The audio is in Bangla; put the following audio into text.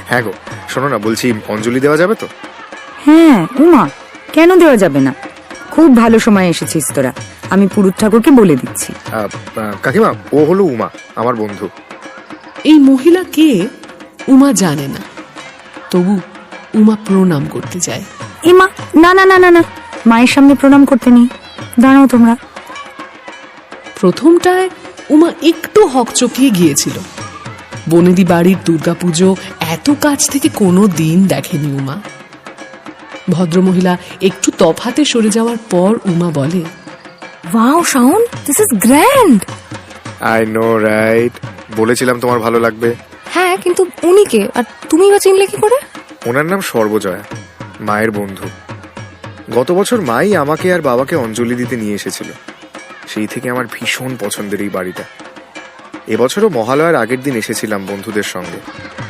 হ্যাঁ গো, শোনো না, বলছি অঞ্জলি দেওয়া যাবে তো? হ্যাঁ উমা, কেন দেওয়া যাবে না? খুব ভালো সময় এসেছিস তোরা। আমি পুরুত ঠাকুরকে বলে দিচ্ছি। কাকিমা, ও হলো উমা, আমার বন্ধু। এই মহিলা কে উমা জানে না, তবু উমা প্রণাম করতে যায়। মা, না না না না না, মায়ের সামনে প্রণাম করতে নেই, দাঁড়াও তোমরা। প্রথমটায় উমা একটু হকচকিয়ে গিয়েছিল। বনেদি বাড়ির দুর্গাপুজো এত কাছ থেকে কোনো দিন দেখেনি উমা। ভদ্রমহিলা একটু তফাতে সরে যাওয়ার পর উমা বলে, wow Shaon, this is grand. I know right, বলেছিলাম তোমার ভালো লাগবে। হ্যাঁ, কিন্তু উনি কে, আর তুমি বা চিনলে কি করে? ওনার নাম সর্বজয়া, মায়ের বন্ধু। গত বছর মাই আমাকে আর বাবাকে অঞ্জলি দিতে নিয়ে এসেছিল। সেই থেকে আমার ভীষণ পছন্দের এই বাড়িটা। এবছরও মহালয়ার আগের দিন এসেছিলাম বন্ধুদের সঙ্গে।